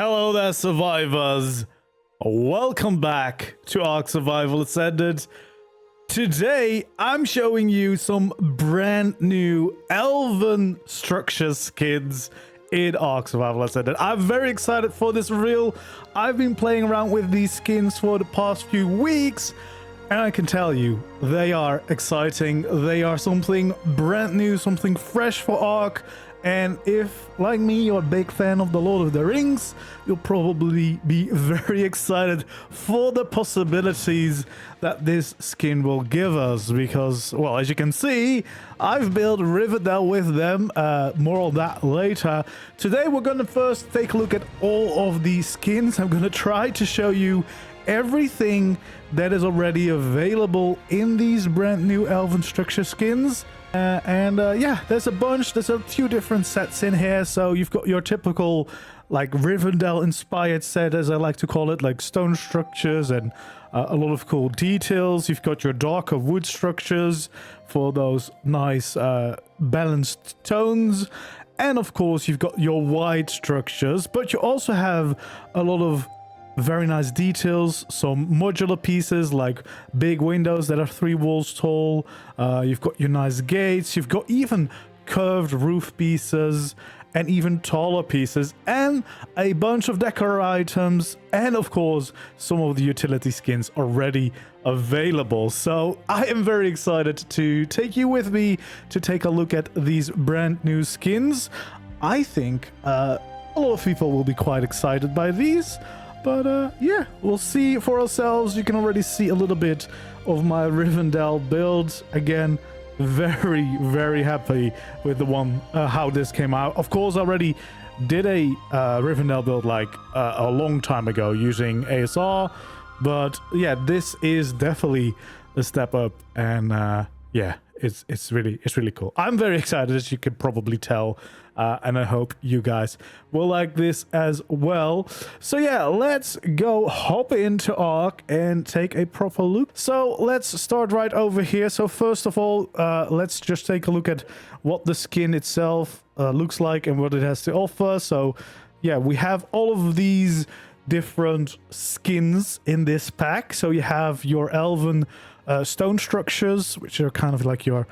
Hello there, survivors. Welcome back to ARK Survival Ascended. Today, I'm showing you some brand new Elven Structure Skins in ARK Survival Ascended. I'm very excited for this reel. I've been playing around with these skins for the past few weeks, and I can tell you, they are exciting. They are something brand new, something fresh for ARK. And if, like me, you're a big fan of The Lord of the Rings, you'll probably be very excited for the possibilities that this skin will give us. Because, well, as you can see, I've built Rivendell with them. More on that later. Today, we're going to first take a look at all of these skins. I'm going to try to show you everything that is already available in these brand new Elven Structure Skins. Yeah, there's a few different sets in here. So you've got your typical like Rivendell inspired set, as I like to call it, like stone structures and a lot of cool details. You've got your darker wood structures for those nice balanced tones. And of course, you've got your white structures, but you also have a lot of very nice details, some modular pieces like big windows that are 3 walls tall. You've got your nice gates, you've got even curved roof pieces and even taller pieces, and a bunch of decor items, and of course some of the utility skins already available. So I am very excited to take you with me to take a look at these brand new skins. I think a lot of people will be quite excited by these. But yeah, we'll see for ourselves. You can already see a little bit of my Rivendell build. Again, very happy with the one, how this came out. Of course, I already did a Rivendell build like a long time ago using ASR. But yeah, this is definitely a step up. And yeah, it's really cool. I'm very excited, as you can probably tell. And I hope you guys will like this as well. So yeah, let's go hop into ARK and take a proper look. So let's start right over here. So first of all, let's just take a look at what the skin itself looks like and what it has to offer. So yeah, we have all of these different skins in this pack. So you have your Elven stone structures, which are kind of like your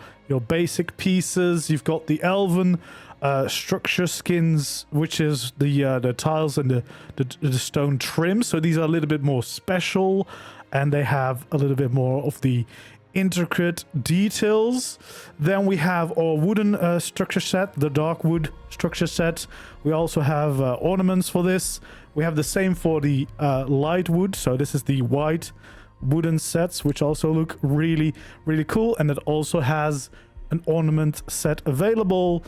basic pieces. You've got the Elven structure skins, which is the tiles and the stone trim. So these are a little bit more special, and they have a little bit more of the intricate details. Then we have our wooden structure set, the dark wood structure set. We also have ornaments for this. We have the same for the light wood. So this is the white wooden sets, which also look really cool, and it also has an ornament set available.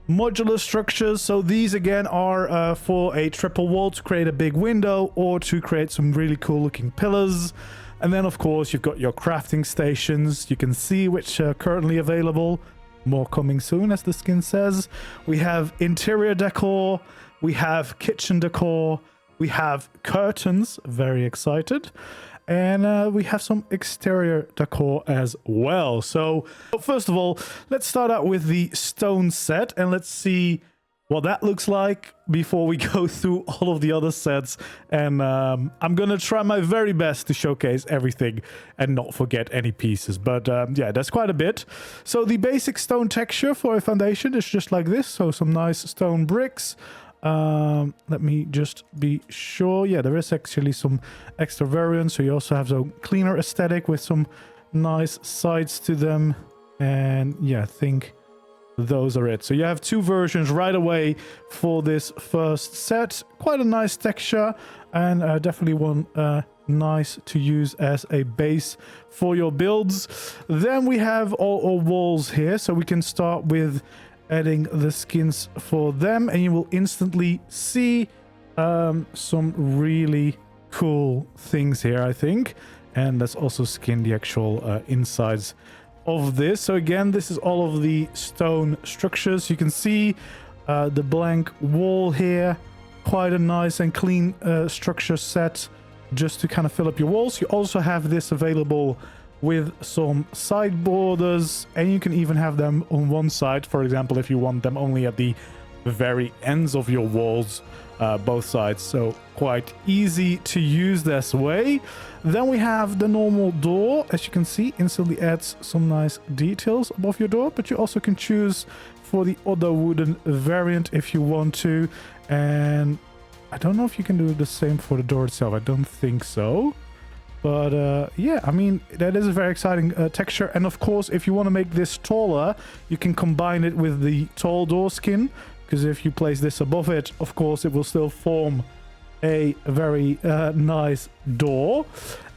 Modular structures, so these again are for a triple wall to create a big window or to create some really cool looking pillars. And then of course you've got your crafting stations. You can see which are currently available, more coming soon, as the skin says. We have interior decor, we have kitchen decor, we have curtains, very excited. And we have some exterior decor as well. So first of all, let's start out with the stone set and let's see what that looks like before we go through all of the other sets. And I'm gonna try my very best to showcase everything and not forget any pieces. But yeah, that's quite a bit. So the basic stone texture for a foundation is just like this. So some nice stone bricks. Let me just be sure. Yeah, there is actually some extra variants. So you also have some cleaner aesthetic with some nice sides to them. And yeah, I think those are it. So you have 2 versions right away for this first set. Quite a nice texture, and definitely one nice to use as a base for your builds. Then we have all our walls here. So we can start with adding the skins for them, and you will instantly see some really cool things here, I think. And let's also skin the actual insides of this. So again, this is all of the stone structures. You can see the blank wall here, quite a nice and clean structure set just to kind of fill up your walls. You also have this available with some side borders, and you can even have them on one side, for example, if you want them only at the very ends of your walls, both sides, so quite easy to use this way. Then we have the normal door. As you can see, instantly adds some nice details above your door, but you also can choose for the other wooden variant if you want to. And I don't know if you can do the same for the door itself. I don't think so. But yeah, I mean, that is a very exciting texture. And of course, if you want to make this taller, you can combine it with the tall door skin. Because if you place this above it, of course, it will still form a very nice door.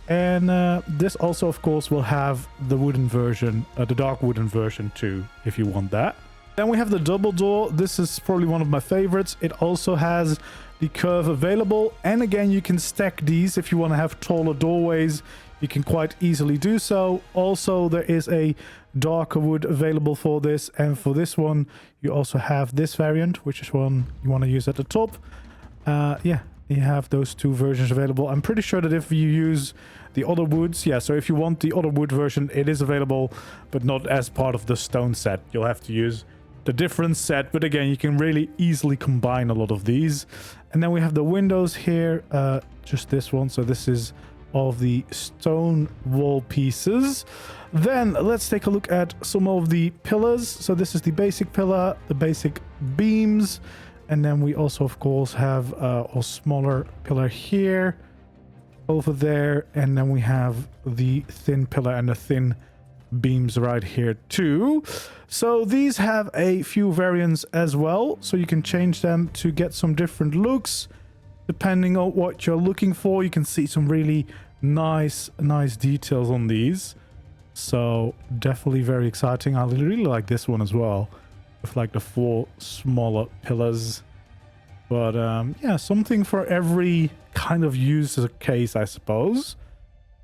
And this also, of course, will have the wooden version, the dark wooden version too, if you want that. Then we have the double door. This is probably one of my favorites. It also has the curve available. And again, you can stack these if you want to have taller doorways. You can quite easily do so. Also, there is a darker wood available for this. And for this one, you also have this variant, which is one you want to use at the top. Yeah, you have those two versions available. I'm pretty sure that if you use the other woods, yeah, so if you want the other wood version, it is available, but not as part of the stone set. You'll have to use the different set, but again, you can really easily combine a lot of these. And then we have the windows here, just this one. So this is all of the stone wall pieces. Then let's take a look at some of the pillars. So this is the basic pillar, the basic beams, and then we also of course have a smaller pillar here, over there, and then we have the thin pillar and the thin beams right here too. So these have a few variants as well, so you can change them to get some different looks depending on what you're looking for. You can see some really nice details on these, so definitely very exciting. I really like this one as well, with like the 4 smaller pillars. But yeah, something for every kind of user case, I suppose.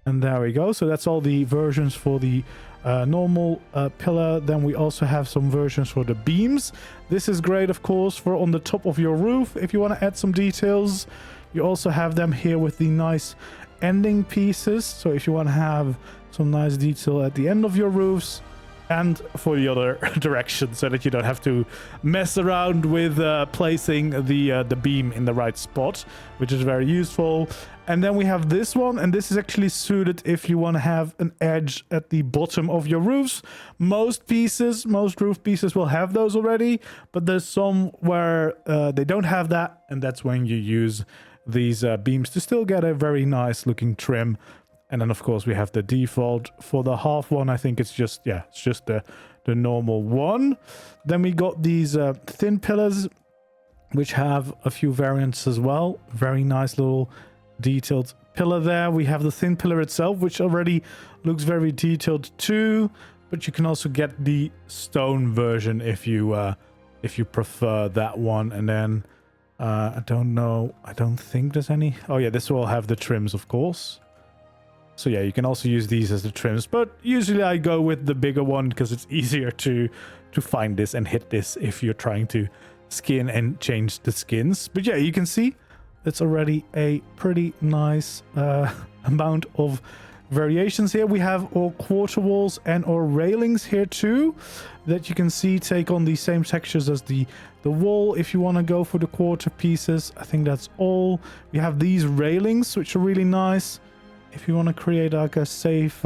And there we go. So that's all the versions for the normal pillar. Then we also have some versions for the beams. This is great, of course, for on the top of your roof if you want to add some details. You also have them here with the nice ending pieces, so if you want to have some nice detail at the end of your roofs, and for the other direction, so that you don't have to mess around with placing the beam in the right spot, which is very useful. And then we have this one, and this is actually suited if you want to have an edge at the bottom of your roofs. Most roof pieces will have those already, but there's some where they don't have that, and that's when you use these beams to still get a very nice looking trim. And then of course we have the default for the half one. I think it's just, yeah, it's just the normal one. Then we got these thin pillars, which have a few variants as well. Very nice little detailed pillar there. We have the thin pillar itself, which already looks very detailed too, but you can also get the stone version if you prefer that one. And then I don't know, I don't think there's any. Oh yeah, this will have the trims, of course. So yeah, you can also use these as the trims, but usually I go with the bigger one because it's easier to find this and hit this if you're trying to skin and change the skins. But yeah, you can see it's already a pretty nice amount of variations here. We have our quarter walls and our railings here too, that you can see take on the same textures as the wall. If you want to go for the quarter pieces, I think that's all. We have these railings, which are really nice. If you want to create like a safe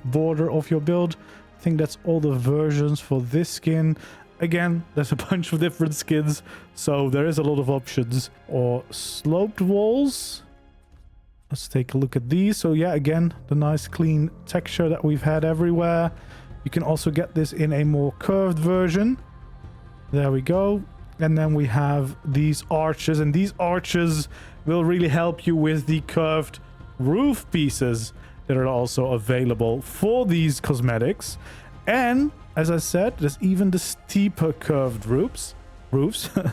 border of your build, I think that's all the versions for this skin. Again, there's a bunch of different skins, so there is a lot of options. Or sloped walls. Let's take a look at these. So yeah, again, the nice clean texture that we've had everywhere. You can also get this in a more curved version. There we go. And then we have these arches, and these arches will really help you with the curved roof pieces that are also available for these cosmetics. And as I said, there's even the steeper curved roofs.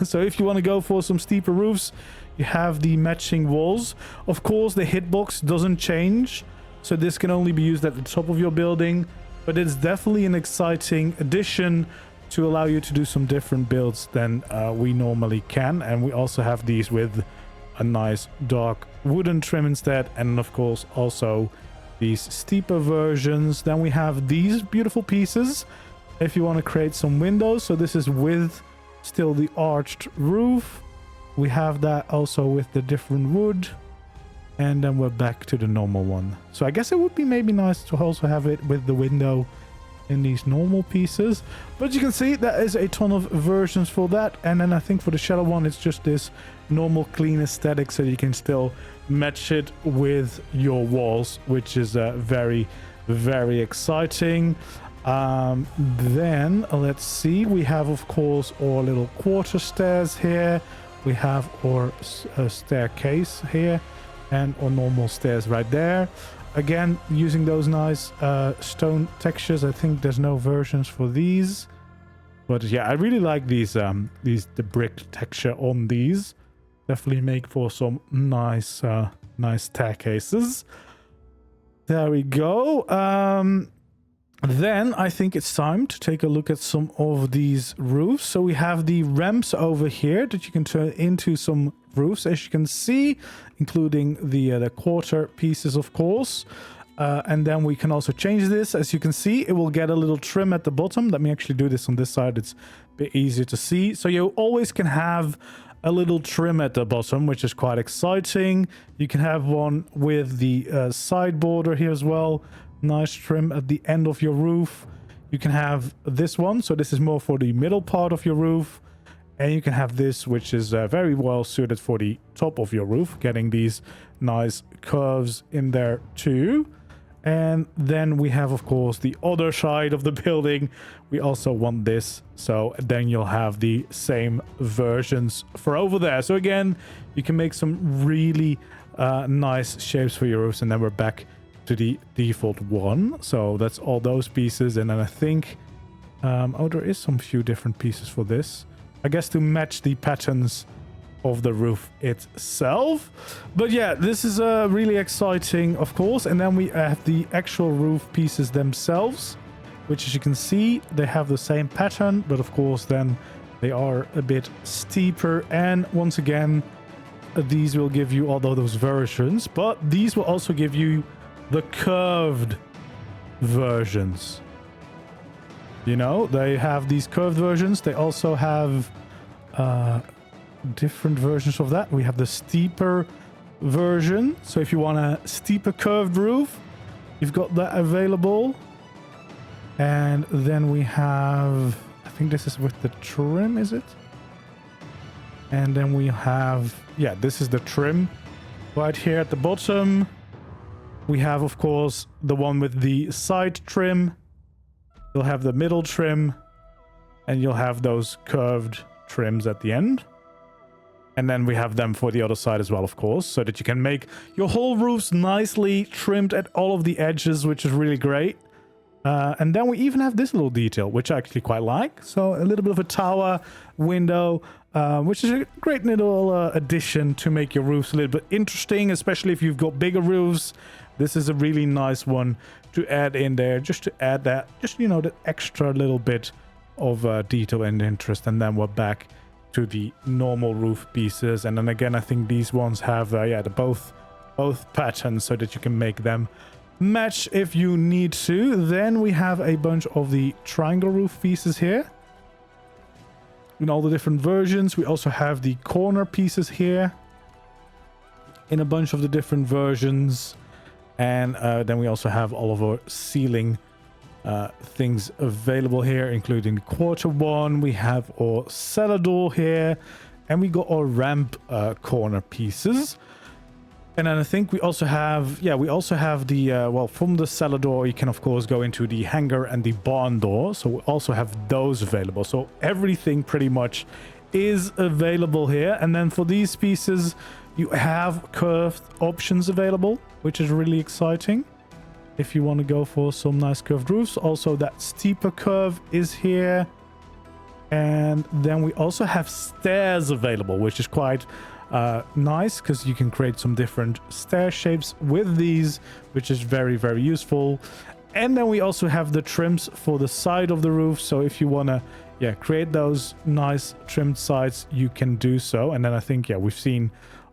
So if you want to go for some steeper roofs, you have the matching walls. Of course, the hitbox doesn't change, so this can only be used at the top of your building, but it's definitely an exciting addition to allow you to do some different builds than we normally can. And we also have these with a nice dark wooden trim instead, and of course also these steeper versions. Then we have these beautiful pieces if you want to create some windows. So this is with still the arched roof. We have that also with the different wood. And then we're back to the normal one. So I guess it would be maybe nice to also have it with the window in these normal pieces. But you can see there is a ton of versions for that. And then I think for the shadow one, it's just this normal clean aesthetic, so you can still match it with your walls, which is very, very exciting. Then let's see, we have of course our little quarter stairs here. We have our staircase here and our normal stairs right there. Again, using those nice stone textures. I think there's no versions for these, but yeah, I really like these the brick texture on these. Definitely make for some nice nice staircases. There we go. Then I think it's time to take a look at some of these roofs. So we have the ramps over here that you can turn into some roofs, as you can see, including the quarter pieces, of course. And then we can also change this. As you can see, it will get a little trim at the bottom. Let me actually do this on this side. It's a bit easier to see. So you always can have a little trim at the bottom, which is quite exciting. You can have one with the side border here as well. Nice trim at the end of your roof. You can have this one, so this is more for the middle part of your roof, and you can have this, which is very well suited for the top of your roof, getting these nice curves in there too. And then we have, of course, the other side of the building. We also want this, so then you'll have the same versions for over there. So again, you can make some really nice shapes for your roofs. And then we're back to the default one. So that's all those pieces. And then I think oh, there is some few different pieces for this, I guess, to match the patterns of the roof itself. But yeah, this is really exciting, of course. And then we have the actual roof pieces themselves, which, as you can see, they have the same pattern, but of course then they are a bit steeper. And once again, these will give you all those versions, but these will also give you the curved versions. You know, they have these curved versions. They also have different versions of that. We have the steeper version. So if you want a steeper curved roof, you've got that available. And then we have, I think this is with the trim, is it? And then we have, yeah, this is the trim right here at the bottom. We have, of course, the one with the side trim. You'll have the middle trim, and you'll have those curved trims at the end. And then we have them for the other side as well, of course, so that you can make your whole roofs nicely trimmed at all of the edges, which is really great. And then we even have this little detail, which I actually quite like. So a little bit of a tower window, which is a great little addition to make your roofs a little bit interesting, especially if you've got bigger roofs. This is a really nice one to add in there, just to add that, just, you know, that extra little bit of detail and interest. And then we're back to the normal roof pieces. And then again, I think these ones have, yeah, the both patterns, so that you can make them match if you need to. Then we have a bunch of the triangle roof pieces here in all the different versions. We also have the corner pieces here in a bunch of the different versions. And then we also have all of our ceiling things available here, including the quarter one. We have our cellar door here, and we got our ramp corner pieces. And then I think we also have, yeah, we also have the, well, from the cellar door, you can, of course, go into the hangar and the barn door. So we also have those available. So everything pretty much is available here. And then for these pieces, you have curved options available, which is really exciting if you want to go for some nice curved roofs. Also, that steeper curve is here. And then we also have stairs available, which is quite nice, because you can create some different stair shapes with these, which is very, very useful. And then we also have the trims for the side of the roof. So if you want to, yeah, create those nice trimmed sides, you can do so. And then I think, yeah, we've seen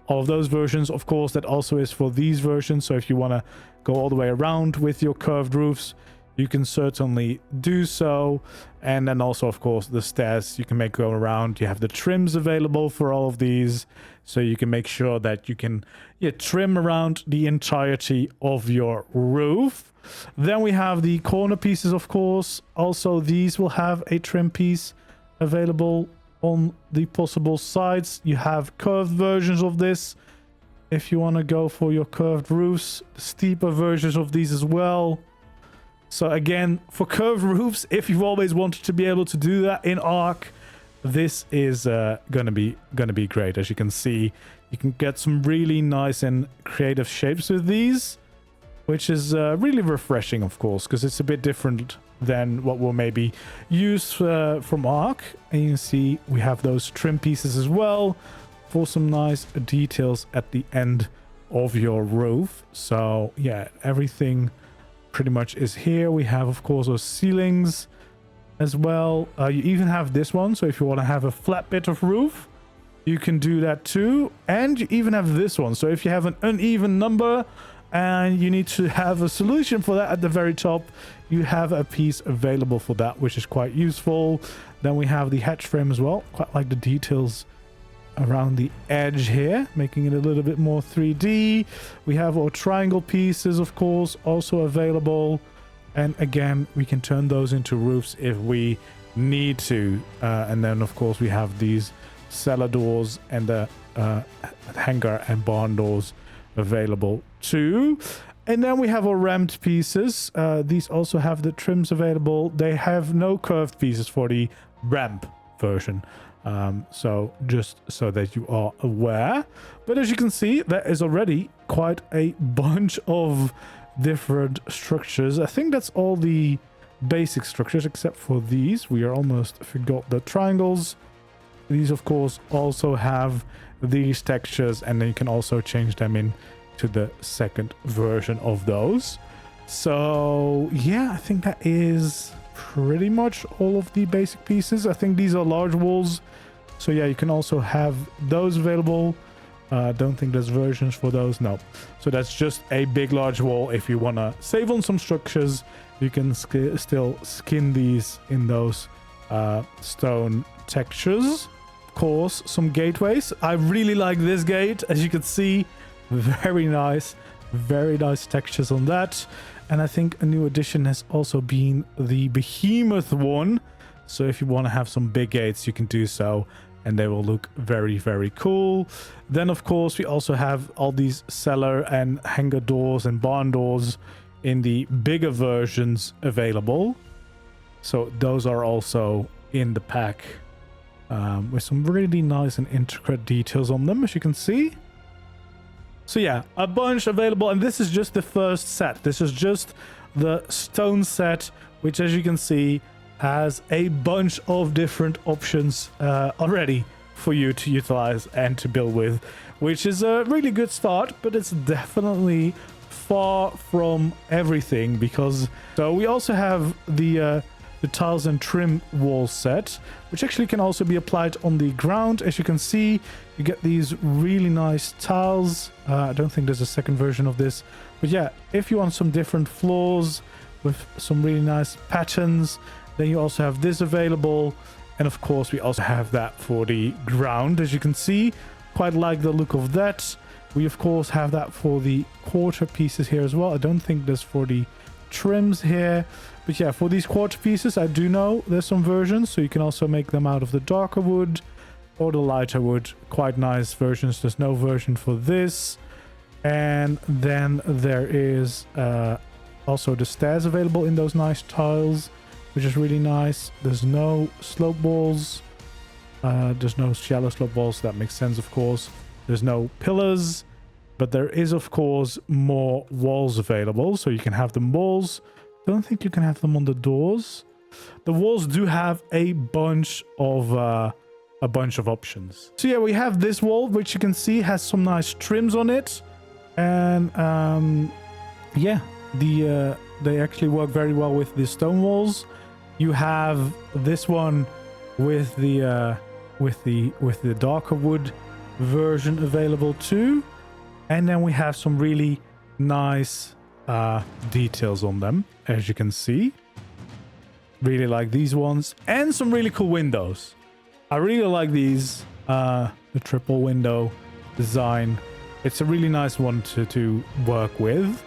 all of those versions. Of course, that also is for these versions. So if you want to go all the way around with your curved roofs, you can certainly do so. And then also, of course, the stairs you can make go around. You have the trims available for all of these, so you can make sure that you can trim around the entirety of your roof. Then we have the corner pieces, of course. Also, these will have a trim piece available on the possible sides. You have curved versions of this if you want to go for your curved roofs, steeper versions of these as well. So again, for curved roofs, if you've always wanted to be able to do that in ARK, this is gonna be great. As you can see, you can get some really nice and creative shapes with these, which is really refreshing, of course, because it's a bit different than what we'll maybe use from ARK. And you can see we have those trim pieces as well for some nice details at the end of your roof. So yeah, everything pretty much is here. We have, of course, those ceilings as well. You even have this one, so if you want to have a flat bit of roof, you can do that too. And you even have this one, so if you have an uneven number and you need to have a solution for that at the very top, you have a piece available for that, which is quite useful. Then we have the hatch frame as well. Quite like the details around the edge here, making it a little bit more 3D. We have our triangle pieces, of course, also available. And again, we can turn those into roofs if we need to. And then, of course, we have these cellar doors and the hangar and barn doors available too. And then we have our ramped pieces. These also have the trims available. They have no curved pieces for the ramp version. So just so that you are aware. But as you can see, there is already quite a bunch of different structures. I think that's all the basic structures except for these. We are almost forgot the triangles. These, of course, also have these textures, and then you can also change them in to the second version of those. So yeah, I think that is pretty much all of the basic pieces. I think these are large walls, so yeah, you can also have those available. Don't think there's versions for those, no. So that's just a big large wall. If you want to save on some structures, you can still skin these in those stone textures. Of course, some gateways. I really like this gate. As you can see, very nice textures on that. And I think a new addition has also been the behemoth one. So if you want to have some big gates, you can do so, and they will look very, very cool. Then, of course, we also have all these cellar and hangar doors and barn doors in the bigger versions available. So those are also in the pack with some really nice and intricate details on them, as you can see. So yeah, a bunch available, and this is just the first set. This is just the stone set, which, as you can see, has a bunch of different options already for you to utilize and to build with, which is a really good start, but it's definitely far from everything. Because so we also have the tiles and trim wall set, which actually can also be applied on the ground. As you can see, you get these really nice tiles. I don't think there's a second version of this, but yeah, if you want some different floors with some really nice patterns, then you also have this available. And of course, we also have that for the ground. As you can see, quite like the look of that. We of course have that for the quarter pieces here as well. I don't think there's for the trims here, but yeah, for these quarter pieces, I do know there's some versions, so you can also make them out of the darker wood or the lighter wood. Quite nice versions. There's no version for this. And then there is also the stairs available in those nice tiles, which is really nice. There's no slope walls. There's no shallow slope walls. That makes sense, of course. There's no pillars, but there is, of course, more walls available. So you can have them walls. Don't think you can have them on the doors. The walls do have a bunch of options. So yeah, we have this wall, which you can see has some nice trims on it. And yeah, they actually work very well with the stone walls. You have this one with the darker wood version available too. And then we have some really nice details on them, as you can see. Really like these ones, and some really cool windows. I really like these, the triple window design. It's a really nice one to work with.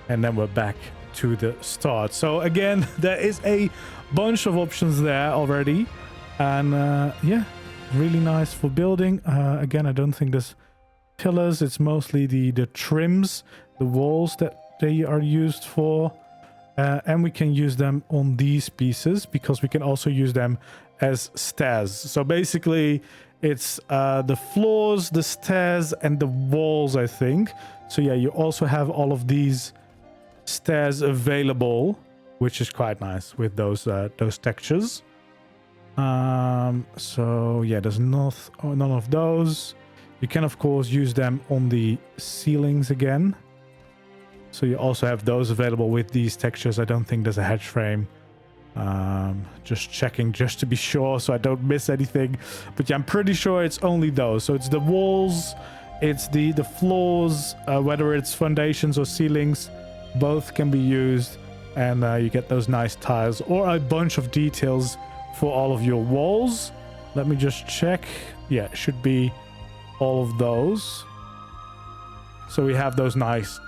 And then we're back to the start. So again, there is a bunch of options there already. And yeah, really nice for building. Again, I don't think there's pillars. It's mostly the trims, the walls that they are used for. And we can use them on these pieces because we can also use them as stairs. So basically, it's the floors, the stairs, and the walls, I think. So yeah, you also have all of these stairs available, which is quite nice with those textures. So yeah, there's none of those. You can of course use them on the ceilings again. So you also have those available with these textures. I don't think there's a hedge frame. Just checking just to be sure so I don't miss anything. But yeah, I'm pretty sure it's only those. So it's the walls, it's the floors, whether it's foundations or ceilings, both can be used. And you get those nice tiles or a bunch of details for all of your walls. Let me just check. Yeah, it should be all of those. So we have those nice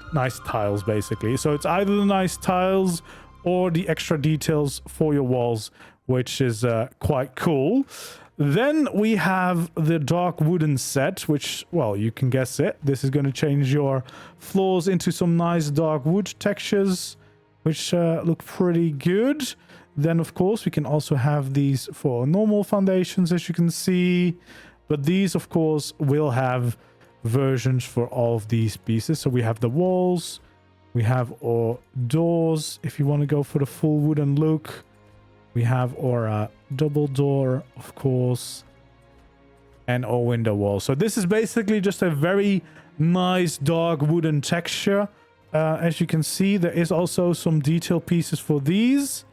tiles basically. So it's either the nice tiles or the extra details for your walls, which is quite cool. Then we have the dark wooden set, which, well, you can guess it. This is going to change your floors into some nice dark wood textures, which look pretty good. Then, of course, we can also have these for normal foundations, as you can see. But these, of course, will have versions for all of these pieces. So we have the walls, we have our doors if you want to go for the full wooden look. We have our double door, of course, and our window wall. So this is basically just a very nice dark wooden texture. As you can see, there is also some detail pieces for these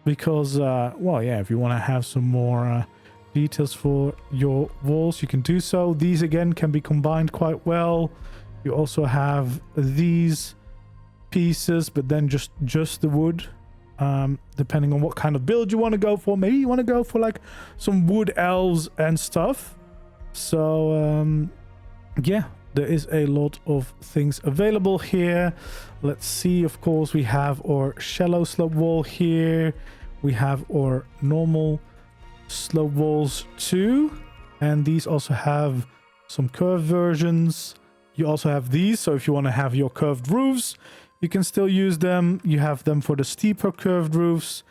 because, well, yeah, if you want to have some more details for your walls, you can do so. These again can be combined quite well. You also have these pieces, but then just the wood, depending on what kind of build you want to go for. Maybe you want to go for like some wood elves and stuff. So yeah, there is a lot of things available here. Let's see, of course, we have our shallow slope wall here. We have our normal slope walls too, and these also have some curved versions. You also have these, so if you want to have your curved roofs, you can still use them. You have them for the steeper curved roofs,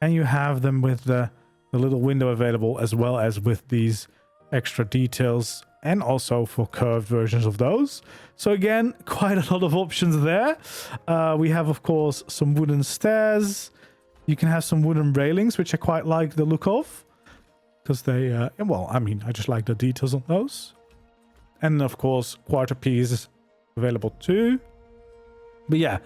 and you have them with the little window available, as well as with these extra details, and also for curved versions of those. So again, quite a lot of options there. We have, of course, some wooden stairs. You can have some wooden railings, which I quite like the look of, because they, well, I mean, I just like the details on those. And of course, quarter pieces available too. But yeah,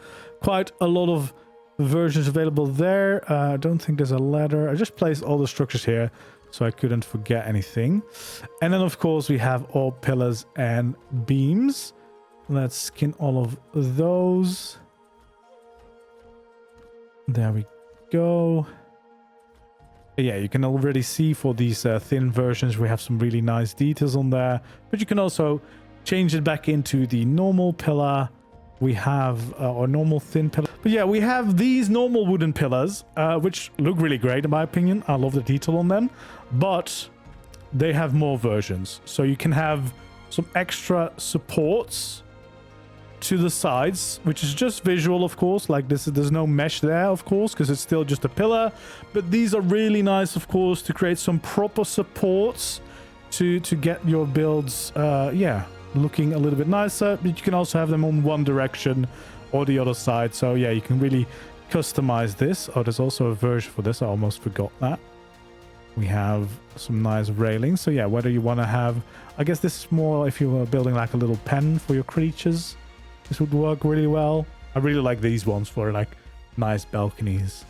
quite a lot of versions available there. I don't think there's a ladder. I just placed all the structures here so I couldn't forget anything. And then of course we have all pillars and beams. Let's skin all of those. There we go. Yeah, you can already see for these thin versions we have some really nice details on there, but you can also change it back into the normal pillar. We have our normal thin pillar, but yeah, we have these normal wooden pillars, which look really great in my opinion. I love the detail on them, but they have more versions, so you can have some extra supports to the sides, which is just visual, of course. Like this, there's no mesh there, of course, because it's still just a pillar. But these are really nice, of course, to create some proper supports to get your builds, yeah, looking a little bit nicer. But you can also have them on one direction or the other side. So yeah, you can really customize this. Oh, there's also a version for this. I almost forgot that. We have some nice railings. So yeah, whether you want to have, I guess this is more if you were building like a little pen for your creatures. This would work really well. I really like these ones for like nice balconies.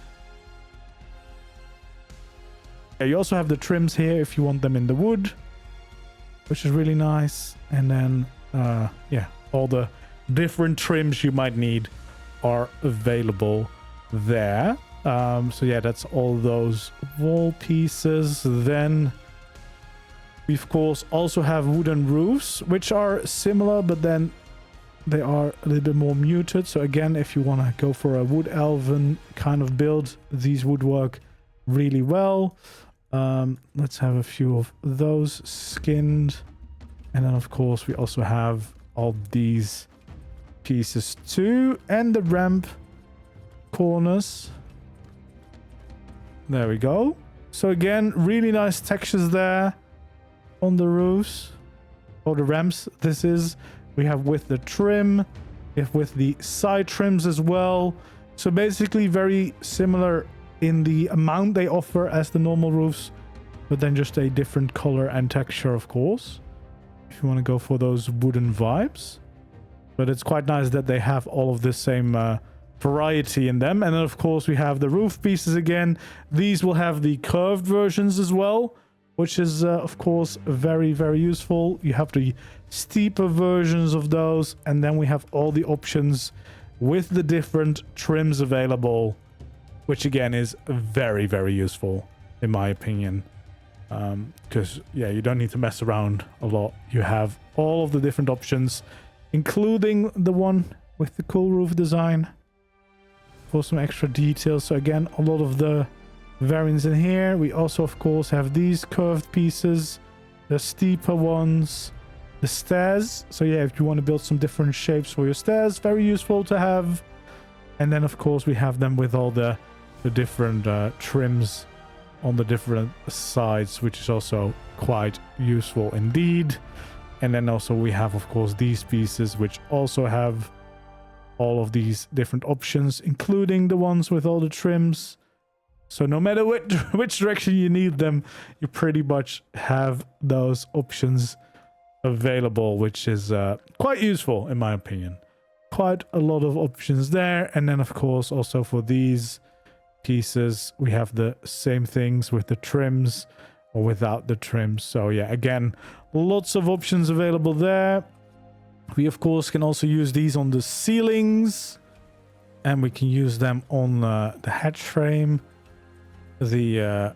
Yeah, you also have the trims here if you want them in the wood, which is really nice. And then, yeah, all the different trims you might need are available there. So yeah, that's all those wall pieces. Then we of course also have wooden roofs, which are similar, but then they are a little bit more muted. So again, if you want to go for a wood elven kind of build, these would work really well. Let's have a few of those skinned. And then of course we also have all these pieces too, and the ramp corners. There we go. So again, really nice textures there on the roofs, or the ramps. This is, we have with the trim, we have with the side trims as well. So basically very similar in the amount they offer as the normal roofs, but then just a different color and texture, of course, if you want to go for those wooden vibes. But it's quite nice that they have all of the same variety in them. And then of course we have the roof pieces again. These will have the curved versions as well, which is of course very, very useful. You have the steeper versions of those, and then we have all the options with the different trims available, which again is very, very useful in my opinion, because yeah, you don't need to mess around a lot. You have all of the different options, including the one with the cool roof design for some extra details. So again, a lot of the variants in here. We also of course have these curved pieces, the steeper ones, the stairs. So yeah, if you want to build some different shapes for your stairs, very useful to have. And then of course we have them with all the different trims on the different sides, which is also quite useful indeed. And then also we have of course these pieces, which also have all of these different options, including the ones with all the trims. So no matter which direction you need them, you pretty much have those options available, which is quite useful in my opinion. Quite a lot of options there. And then of course also for these pieces we have the same things with the trims or without the trims. So yeah, again, lots of options available there. We of course can also use these on the ceilings, and we can use them on the hatch frame, the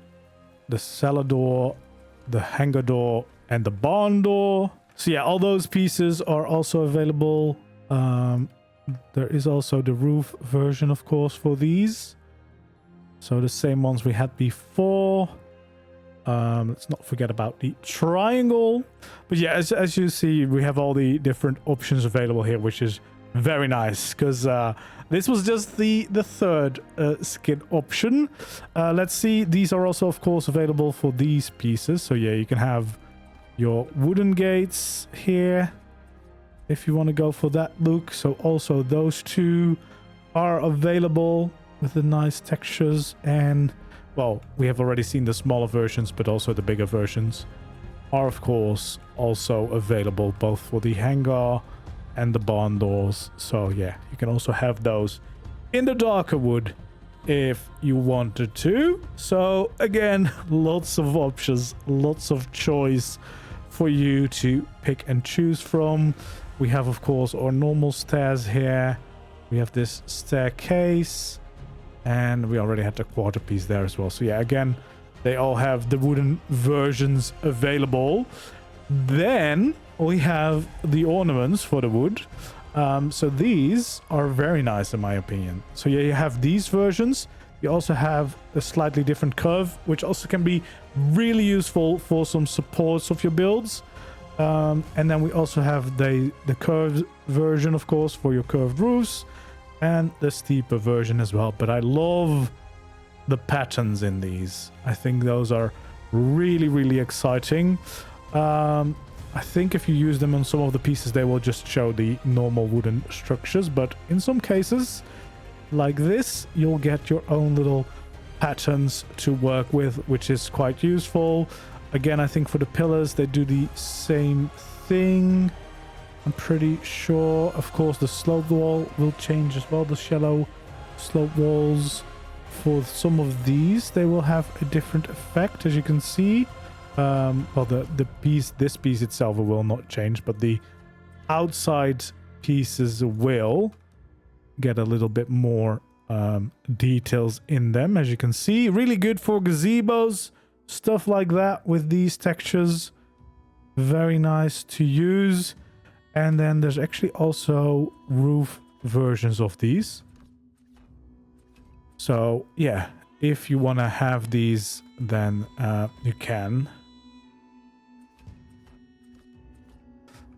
cellar door, the hangar door, and the barn door. So yeah, all those pieces are also available. There is also the roof version of course for these, so the same ones we had before. Let's not forget about the triangle. But yeah, as you see, we have all the different options available here, which is very nice, because this was just the third skin option. Let's see, these are also of course available for these pieces. So yeah, you can have your wooden gates here if you want to go for that look. So also those two are available with the nice textures. And well, we have already seen the smaller versions, but also the bigger versions are of course also available, both for the hangar and the barn doors. So yeah, you can also have those in the darker wood if you wanted to. So again, lots of options, lots of choice for you to pick and choose from. We have of course our normal stairs here. We have this staircase, and we already had the quarter piece there as well. So yeah, again, they all have the wooden versions available. Then we have the ornaments for the wood. So these are very nice in my opinion. So yeah, you have these versions. You also have a slightly different curve, which also can be really useful for some supports of your builds. And then we also have the curved version, of course, for your curved roofs, and the steeper version as well. But I love the patterns in these. I think those are really, really exciting. I think if you use them on some of the pieces, they will just show the normal wooden structures, but in some cases like this, you'll get your own little patterns to work with, which is quite useful. Again, I think for the pillars, they do the same thing, I'm pretty sure. Of course, the slope wall will change as well, the shallow slope walls. For some of these, they will have a different effect, as you can see. Well, this piece itself will not change, but the outside pieces will get a little bit more details in them, as you can see. Really good for gazebos, stuff like that with these textures. Very nice to use. And then there's actually also roof versions of these. So yeah, if you want to have these, then you can.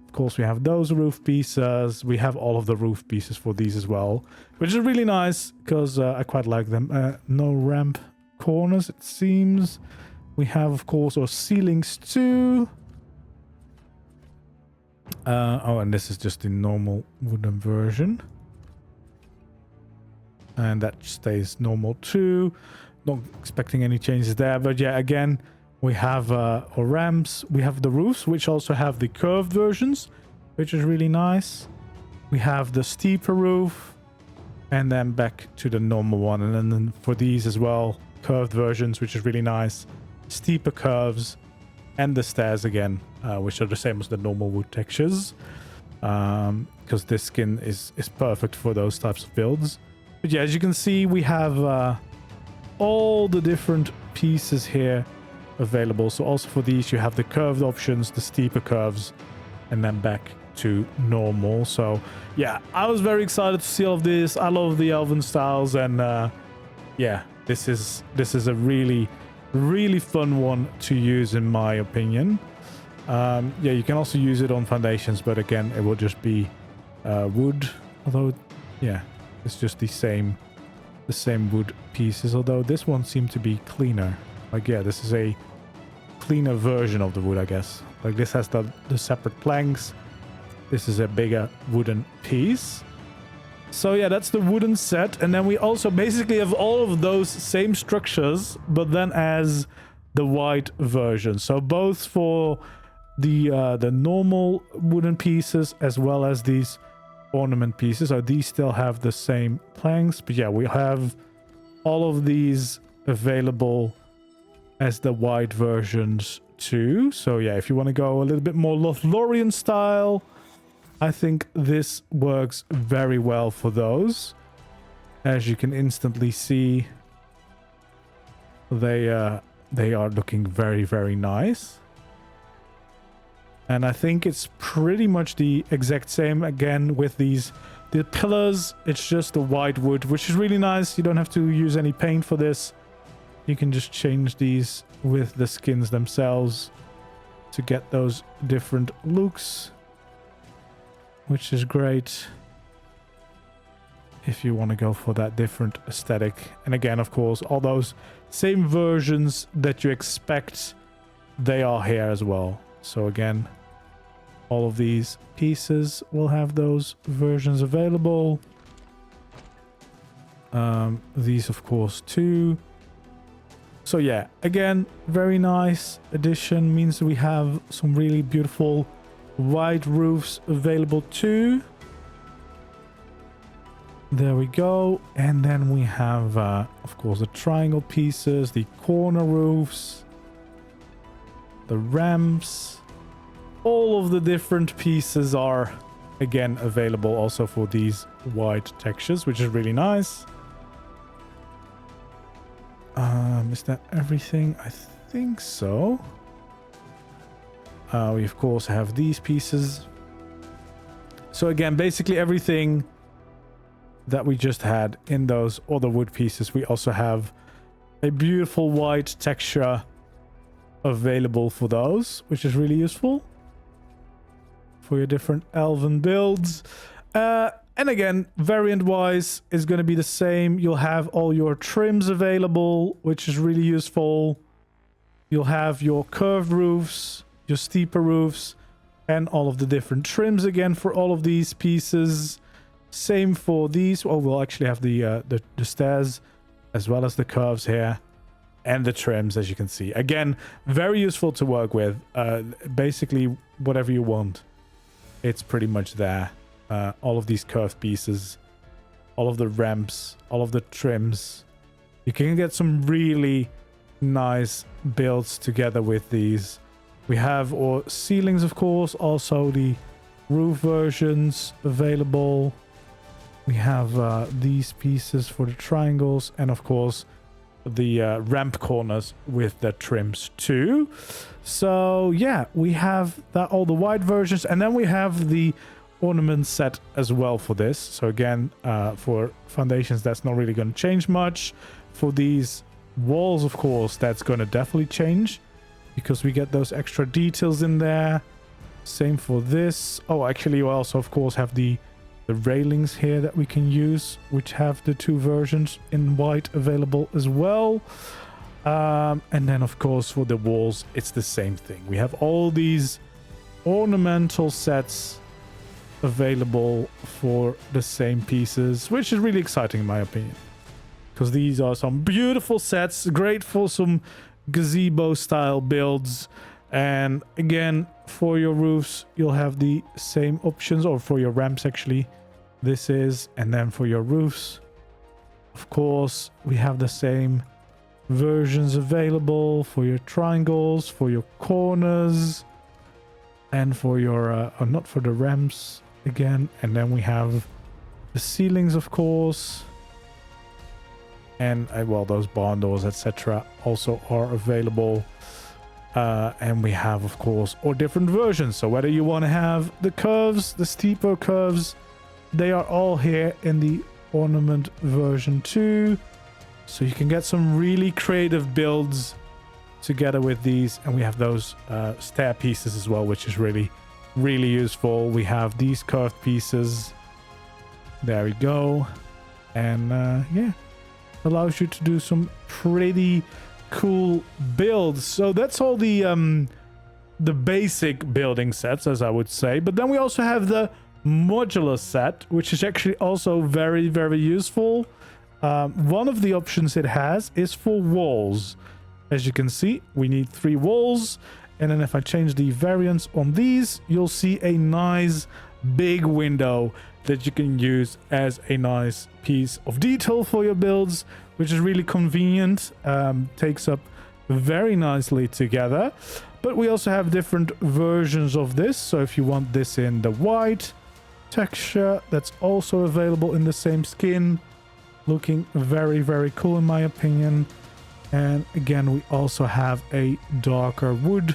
Of course, we have those roof pieces. We have all of the roof pieces for these as well, which is really nice because I quite like them. No ramp corners, it seems. We have, of course, our ceilings too. Oh, and this is just the normal wooden version. And that stays normal too. Not expecting any changes there. But yeah, again, we have our ramps. We have the roofs, which also have the curved versions, which is really nice. We have the steeper roof. And then back to the normal one. And then for these as well, curved versions, which is really nice. Steeper curves. And the stairs again, which are the same as the normal wood textures. Because this skin is perfect for those types of builds. But yeah, as you can see, we have all the different pieces here available. So also for these, you have the curved options, the steeper curves, and then back to normal. So yeah, I was very excited to see all of this. I love the Elven styles, and yeah, this is a really fun one to use in my opinion. Yeah, you can also use it on foundations, but again, it will just be wood. Although, yeah, it's just the same wood pieces. Although this one seemed to be cleaner. Like, yeah, this is a cleaner version of the wood, I guess. Like, this has the separate planks. This is a bigger wooden piece. So yeah, that's the wooden set. And then we also basically have all of those same structures, but then as the white version. So both for the normal wooden pieces as well as these ornament pieces. So these still have the same planks, but yeah, we have all of these available as the white versions too. So yeah, if you want to go a little bit more Lothlorien style, I think this works very well for those. As you can instantly see, they are looking very nice. And I think it's pretty much the exact same again with the pillars. It's just the white wood, which is really nice. You don't have to use any paint for this. You can just change these with the skins themselves to get those different looks, which is great if you want to go for that different aesthetic. And again, of course, all those same versions that you expect, they are here as well. So again, all of these pieces will have those versions available. These, of course, too. So yeah, again, very nice addition. Means we have some really beautiful white roofs available too. There we go. And then we have, of course, the triangle pieces, the corner roofs, the ramps. All of the different pieces are, again, available also for these white textures, which is really nice. Is that everything? I think so. We, of course, have these pieces. So again, basically everything that we just had in those other wood pieces, we also have a beautiful white texture available for those, which is really useful for your different elven builds. And again, variant-wise is going to be the same. You'll have all your trims available, which is really useful. You'll have your curved roofs, your steeper roofs, and all of the different trims again for all of these pieces. Same for these. Oh, we'll actually have the stairs as well as the curves here and the trims, as you can see. Again, very useful to work with. Basically, whatever you want, it's pretty much there. All of these curved pieces, all of the ramps, all of the trims. You can get some really nice builds together with these. We have our ceilings, of course, also the roof versions available. We have these pieces for the triangles, and of course the ramp corners with the trims too. So yeah, we have that, all the white versions, and then we have the ornament set as well for this. So again, for foundations, that's not really going to change much. For these walls, of course, that's going to definitely change because we get those extra details in there. Same for this. Oh, actually, you also, of course, have the railings here that we can use, which have the two versions in white available as well. And then, of course, for the walls, it's the same thing. We have all these ornamental sets available for the same pieces, which is really exciting in my opinion, because these are some beautiful sets, great for some gazebo style builds. And again, for your roofs, you'll have the same options, or for your ramps actually, this is, and then for your roofs, of course, we have the same versions available for your triangles, for your corners, and for your, not for the ramps again. And then we have the ceilings, of course. And, well, those barn doors, etc. also are available. And we have, of course, all different versions. So whether you want to have the curves, the steeper curves, they are all here in the ornament version too. So you can get some really creative builds together with these. And we have those stair pieces as well, which is really, really useful. We have these curved pieces. There we go. And yeah, allows you to do some pretty cool builds. So that's all the basic building sets, as I would say. But then we also have the modular set, which is actually also very, very useful. One of the options it has is for walls. As you can see, we need 3 walls. And then if I change the variance on these, you'll see a nice big window that you can use as a nice piece of detail for your builds, which is really convenient. Takes up very nicely together. But we also have different versions of this. So if you want this in the white texture, that's also available in the same skin. Looking very, very cool in my opinion. And again, we also have a darker wood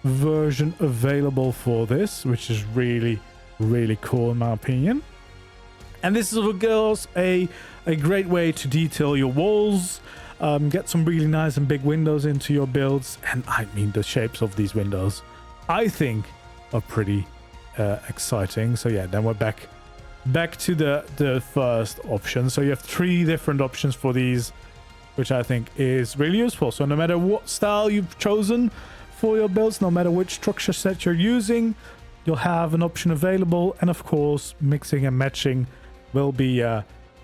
version available for this, which is really, really cool in my opinion. And this is, of course, a great way to detail your walls, get some really nice and big windows into your builds. And I mean, the shapes of these windows, I think, are pretty exciting. So yeah, then we're back to the first option. So you have 3 different options for these, which I think is really useful. So no matter what style you've chosen for your builds, no matter which structure set you're using, you'll have an option available. And of course, mixing and matching will be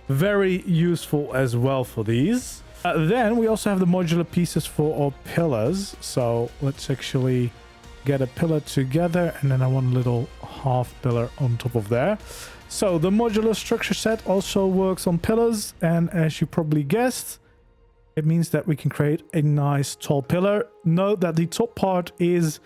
very useful as well for these. Then we also have the modular pieces for our pillars. So let's actually get a pillar together, and then I want a little half pillar on top of there. So the modular structure set also works on pillars, and as you probably guessed, it means that we can create a nice tall pillar. Note that the top part is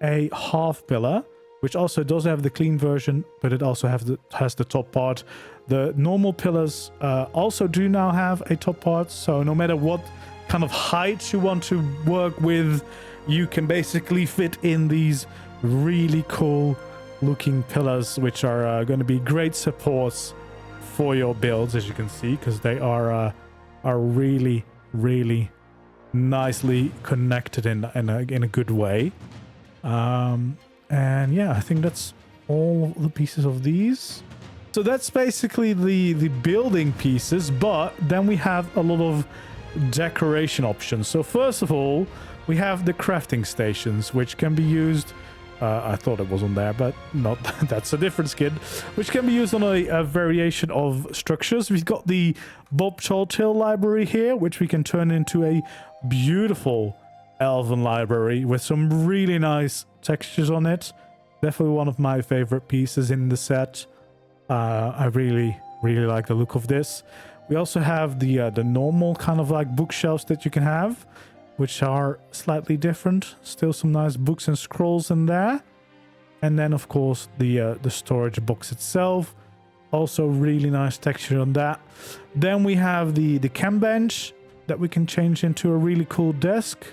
a half pillar, which also does have the clean version, but it also has the top part. The normal pillars also do now have a top part, so no matter what kind of height you want to work with, you can basically fit in these really cool looking pillars, which are going to be great supports for your builds, as you can see, because they are really, really nicely connected in a good way. And yeah, I think that's all the pieces of these. So that's basically the building pieces, but then we have a lot of decoration options. So first of all, we have the crafting stations, which can be used, I thought it was on there, but not. That's a different skin, which can be used on a variation of structures. We've got the Bob Tall library here, which we can turn into a beautiful elven library with some really nice textures on it. Definitely one of my favorite pieces in the set. I really, really like the look of this. We also have the normal kind of like bookshelves that you can have, which are slightly different. Still some nice books and scrolls in there. And then of course the storage box itself, also really nice texture on that. Then we have the cam bench that we can change into a really cool desk.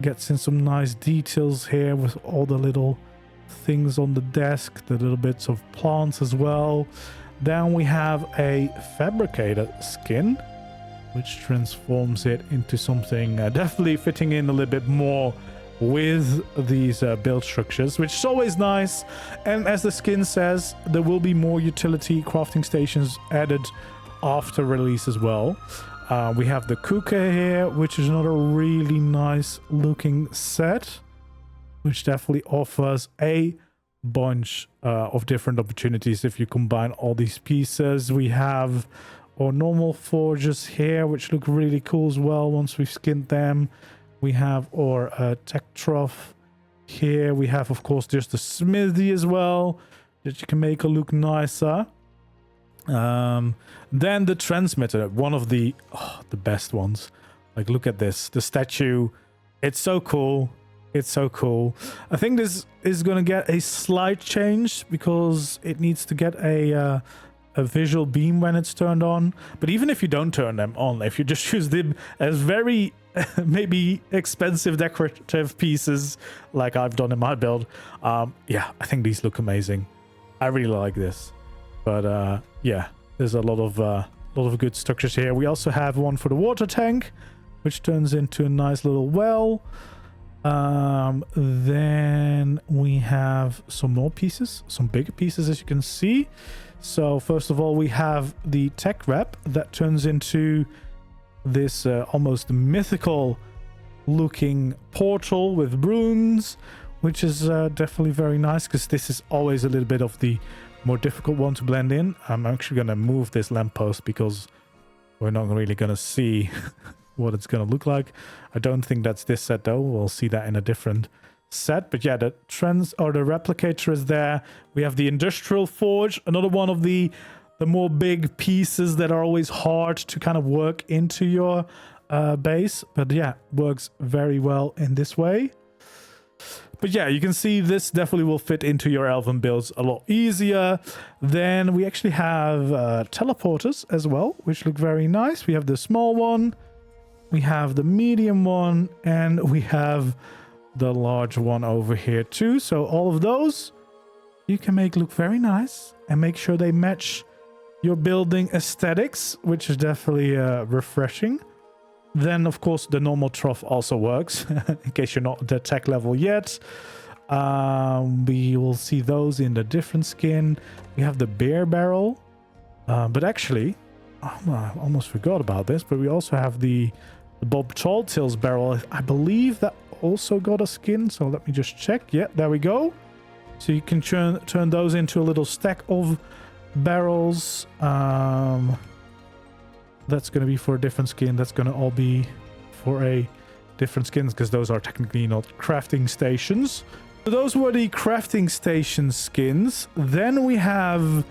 Gets in some nice details here with all the little things on the desk, the little bits of plants as well. Then we have a fabricated skin, which transforms it into something definitely fitting in a little bit more with these build structures, which is always nice. And as the skin says, there will be more utility crafting stations added after release as well. We have the cooker here, which is another really nice looking set, which definitely offers a bunch of different opportunities if you combine all these pieces. We have our normal forges here, which look really cool as well once we've skinned them. We have our tech trough here. We have, of course, just the smithy as well, that you can make it look nicer. Then the transmitter, one of the best ones. Like, look at this, the statue. It's so cool. It's so cool. I think this is going to get a slight change because it needs to get a visual beam when it's turned on. But even if you don't turn them on, if you just use them as very maybe expensive decorative pieces like I've done in my build, yeah, I think these look amazing. I really like this. But yeah, there's a lot of good structures here. We also have one for the water tank, which turns into a nice little well. Then we have some more pieces, some bigger pieces, as you can see. So first of all, we have the tech wrap that turns into this almost mythical looking portal with runes, which is definitely very nice, because this is always a little bit of the more difficult one to blend in. I'm actually going to move this lamppost because we're not really going to see what it's going to look like. I don't think that's this set though. We'll see that in a different set. But yeah, the replicator is there. We have the industrial forge, another one of the more big pieces that are always hard to kind of work into your base. But yeah, works very well in this way. But yeah, you can see this definitely will fit into your elven builds a lot easier. Then we actually have teleporters as well, which look very nice. We have the small one, we have the medium one, and we have the large one over here too. So all of those you can make look very nice and make sure they match your building aesthetics, which is definitely refreshing. Then, of course, the normal trough also works, in case you're not at the tech level yet. We will see those in the different skin. We have the beer barrel. But actually, I almost forgot about this, but we also have the Bob Talltail's barrel. I believe that also got a skin, so let me just check. Yeah, there we go. So you can turn those into a little stack of barrels. That's going to be for a different skin. That's going to all be for a different skins, because those are technically not crafting stations. So those were the crafting station skins. Then we have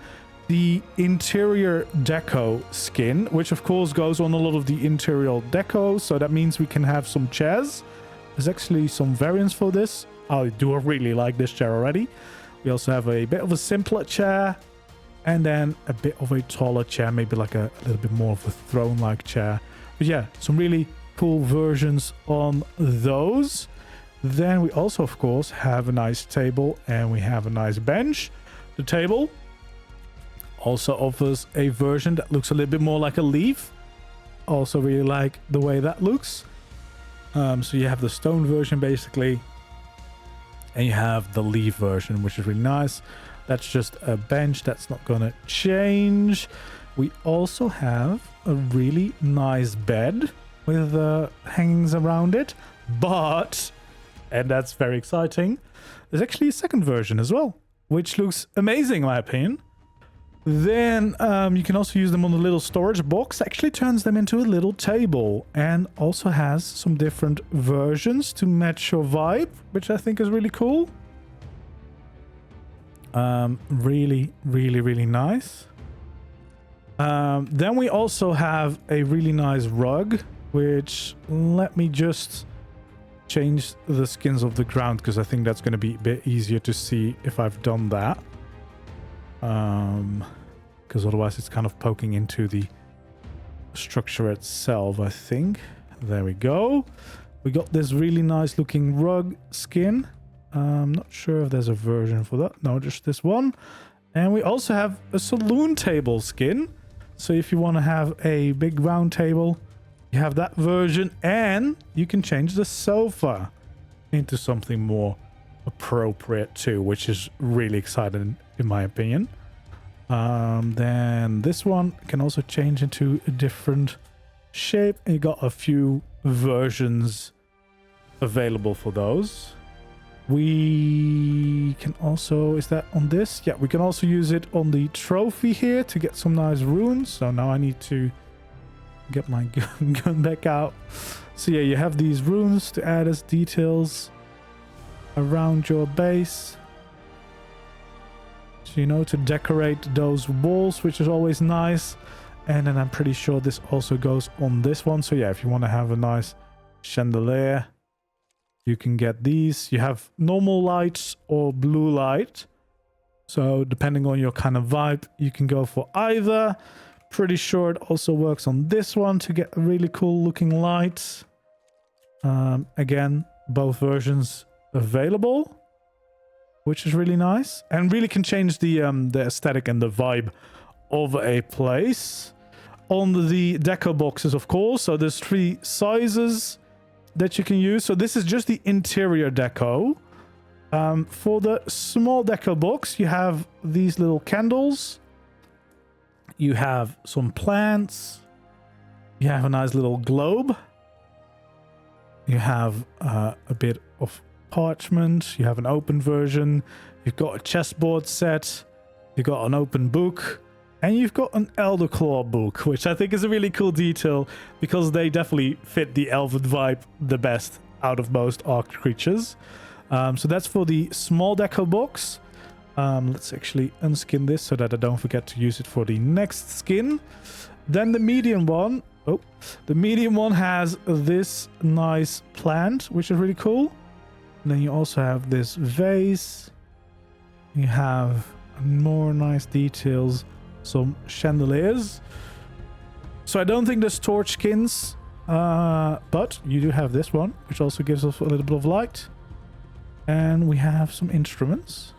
the interior deco skin, which of course goes on a lot of the interior deco. So that means we can have some chairs. There's actually some variants for this. I do really like this chair already. We also have a bit of a simpler chair, and then a bit of a taller chair, maybe like a little bit more of a throne-like chair. But yeah, some really cool versions on those. Then we also, of course, have a nice table and we have a nice bench. The table also offers a version that looks a little bit more like a leaf. Also really like the way that looks. So you have the stone version basically, and you have the leaf version, which is really nice. That's just a bench. That's not going to change. We also have a really nice bed with hangings around it. But, and that's very exciting, there's actually a second version as well, which looks amazing in my opinion. Then you can also use them on the little storage box. Actually turns them into a little table, and also has some different versions to match your vibe, which I think is really cool. Really nice. Then we also have a really nice rug, which let me just change the skins of the ground because I think that's going to be a bit easier to see if I've done that. Because otherwise it's kind of poking into the structure itself, I think. There we go. We got this really nice looking rug skin. I'm not sure if there's a version for that. No, just this one. And we also have a saloon table skin. So if you want to have a big round table, you have that version, and you can change the sofa into something more appropriate too, which is really exciting in my opinion. Then this one can also change into a different shape, and you got a few versions available for those. We can also, is that on this? Yeah, we can also use it on the trophy here to get some nice runes. So now I need to get my gun back out. So yeah, you have these runes to add as details around your base. So, you know, to decorate those walls, which is always nice. And then I'm pretty sure this also goes on this one. So yeah, if you want to have a nice chandelier, you can get these. You have normal lights or blue light. So depending on your kind of vibe, you can go for either. Pretty sure it also works on this one to get a really cool looking light. Again, both versions available, which is really nice and really can change the aesthetic and the vibe of a place. On the deco boxes, of course, so there's 3 sizes that you can use. So this is just the interior deco. For the small deco box, you have these little candles. You have some plants. You have a nice little globe. You have a bit of parchment. You have an open version. You've got a chessboard set. You've got an open book. And you've got an Elder Claw book, which I think is a really cool detail because they definitely fit the elven vibe the best out of most ARK creatures. So that's for the small deco box. Let's actually unskin this so that I don't forget to use it for the next skin. Then the medium one. Oh, the medium one has this nice plant, which is really cool. And then you also have this vase. You have more nice details. Some chandeliers. So I don't think there's torch skins, but you do have this one, which also gives us a little bit of light. And we have some instruments.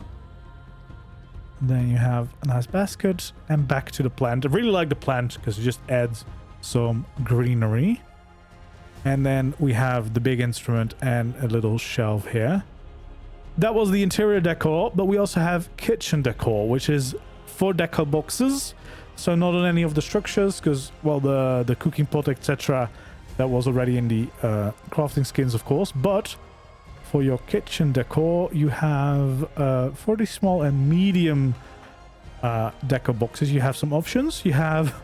Then you have a nice basket and back to the plant. I really like the plant because it just adds some greenery. And then we have the big instrument and a little shelf here. That was the interior decor, but we also have kitchen decor, which is 4 deco boxes, so not on any of the structures because, well, the cooking pot, etc., that was already in the crafting skins, of course. But for your kitchen decor, you have for the small and medium deco boxes, you have some options. You have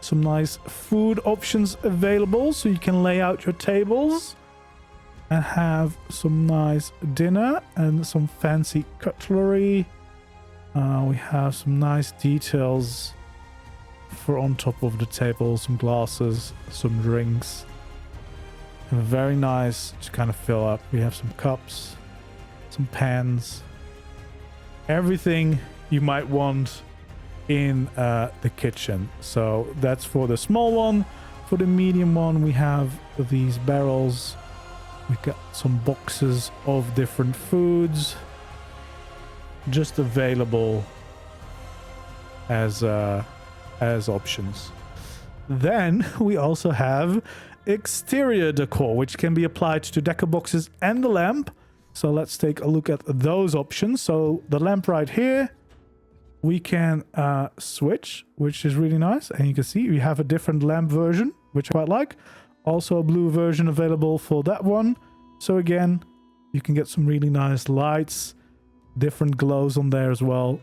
some nice food options available, so you can lay out your tables and have some nice dinner and some fancy cutlery. We have some nice details for on top of the table, some glasses, some drinks. Very nice to kind of fill up. We have some cups, some pans, everything you might want in the kitchen. So that's for the small one. For the medium one, we have these barrels. We've got some boxes of different foods just available as options. Then we also have exterior decor, which can be applied to deco boxes and the lamp. So let's take a look at those options. So the lamp right here, we can switch, which is really nice. And you can see we have a different lamp version, which I quite like. Also a blue version available for that one. So again, you can get some really nice lights, different glows on there as well,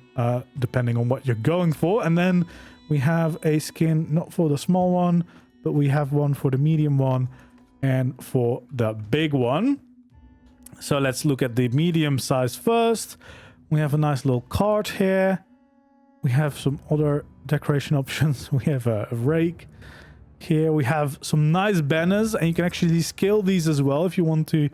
depending on what you're going for. And then we have a skin, not for the small one, but we have one for the medium one and for the big one. So let's look at the medium size first. We have a nice little card here. We have some other decoration options. We have a rake. Here we have some nice banners, and you can actually scale these as well if you want to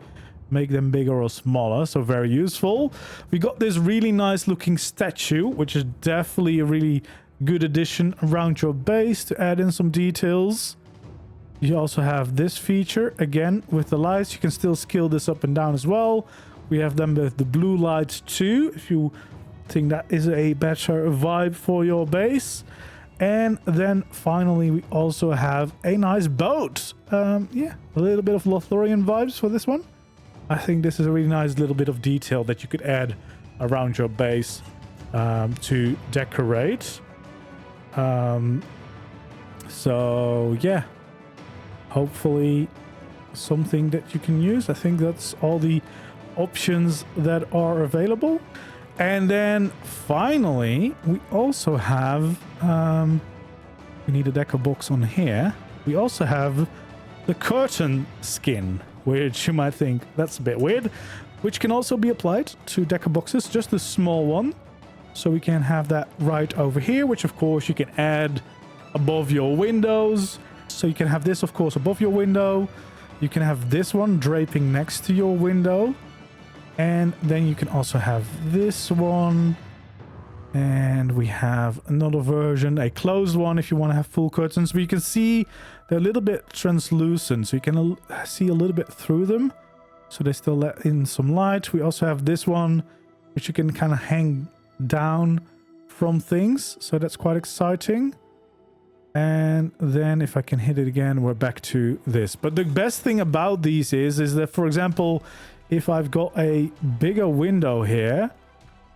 make them bigger or smaller, so very useful. We got this really nice looking statue, which is definitely a really good addition around your base to add in some details. You also have this feature again with the lights. You can still scale this up and down as well. We have them with the blue lights too, if you think that is a better vibe for your base. And then finally we also have a nice boat. Yeah, a little bit of Lothlorien vibes for this one. I think this is a really nice little bit of detail that you could add around your base to decorate. So yeah, hopefully something that you can use. I think that's all the options that are available. And then finally we also have we need a decor box on here. We also have the curtain skin, which you might think that's a bit weird, which can also be applied to decor boxes, just a small one. So we can have that right over here, which of course you can add above your windows. So you can have this of course above your window. You can have this one draping next to your window. And then you can also have this one. And we have another version, a closed one if you want to have full curtains. But you can see they're a little bit translucent, so you can see a little bit through them. So they still let in some light. We also have this one, which you can kind of hang down from things. So that's quite exciting. And then if I can hit it again, we're back to this. But the best thing about these is that, for example, if I've got a bigger window here,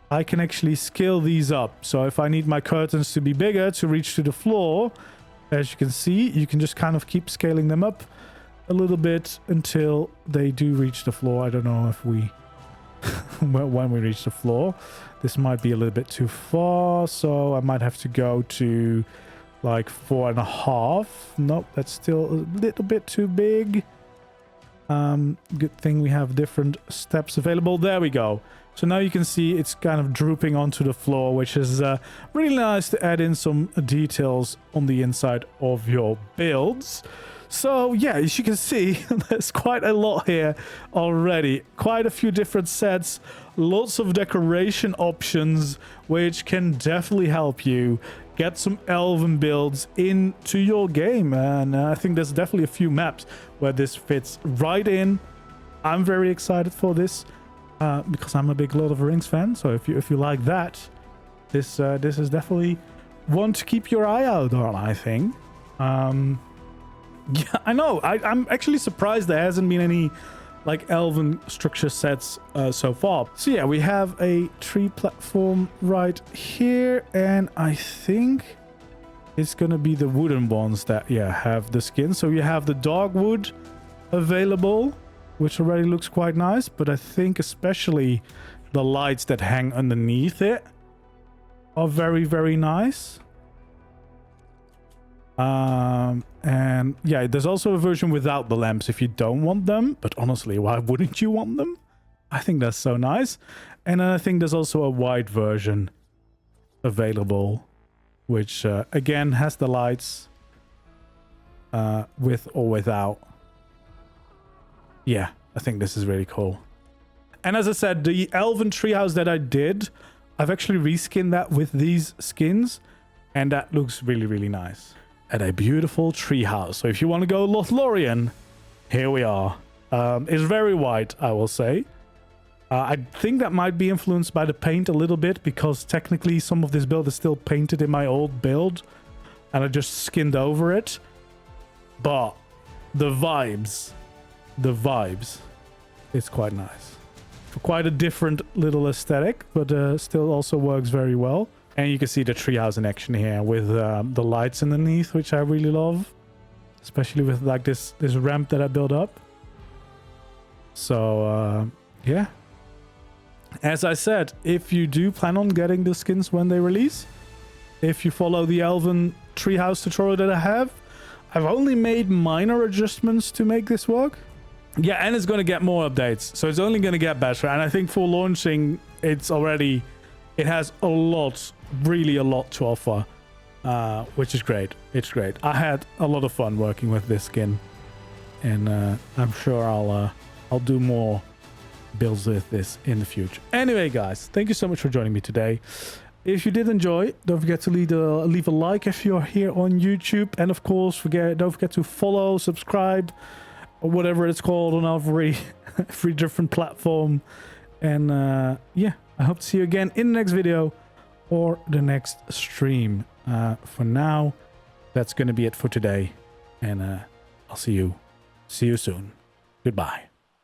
I can actually scale these up. So if I need my curtains to be bigger to reach to the floor, as you can see, you can just kind of keep scaling them up a little bit until they do reach the floor. I don't know if we when we reach the floor. This might be a little bit too far, so I might have to go to like 4.5. Nope, that's still a little bit too big. Good thing we have different steps available. There we go. So now you can see it's kind of drooping onto the floor, which is really nice to add in some details on the inside of your builds. So yeah, as you can see, there's quite a lot here already. Quite a few different sets, lots of decoration options, which can definitely help you get some elven builds into your game. And I think there's definitely a few maps where this fits right in. I'm very excited for this because I'm a big Lord of the Rings fan. So if you like that, this is definitely one to keep your eye out on, I think. Yeah, I know. I'm actually surprised there hasn't been any like elven structure sets so far. So yeah, we have a tree platform right here, and I think it's gonna be the wooden ones that have the skin. So you have the dogwood available, which already looks quite nice, but I think especially the lights that hang underneath it are very, very nice. And yeah, there's also a version without the lamps if you don't want them, but honestly, why wouldn't you want them? I think that's so nice. And then I think there's also a white version available, which again has the lights with or without. Yeah, I think this is really cool. And as I said, the elven treehouse that I did, I've actually reskinned that with these skins, and that looks really, really nice. And a beautiful treehouse. So if you want to go Lothlorien, here we are. It's very white, I will say. I think that might be influenced by the paint a little bit, because technically some of this build is still painted in my old build, and I just skinned over it. But the vibes, it's quite nice. For quite a different little aesthetic, but still also works very well. And you can see the treehouse in action here with the lights underneath, which I really love, especially with like this ramp that I built up. So yeah, as I said, if you do plan on getting the skins when they release, if you follow the Elven treehouse tutorial that I have, I've only made minor adjustments to make this work. Yeah, and it's going to get more updates, so it's only going to get better. And I think for launching, it has a lot, really a lot to offer, which is great. It's great. I had a lot of fun working with this skin, and I'm sure I'll do more builds with this in the future. Anyway, guys, thank you so much for joining me today. If you did enjoy, don't forget to leave a like if you're here on YouTube. And of course, don't forget to follow, subscribe, or whatever it's called on every different platform. And yeah, I hope to see you again in the next video or the next stream. For now, that's going to be it for today. And I'll see you soon. Goodbye.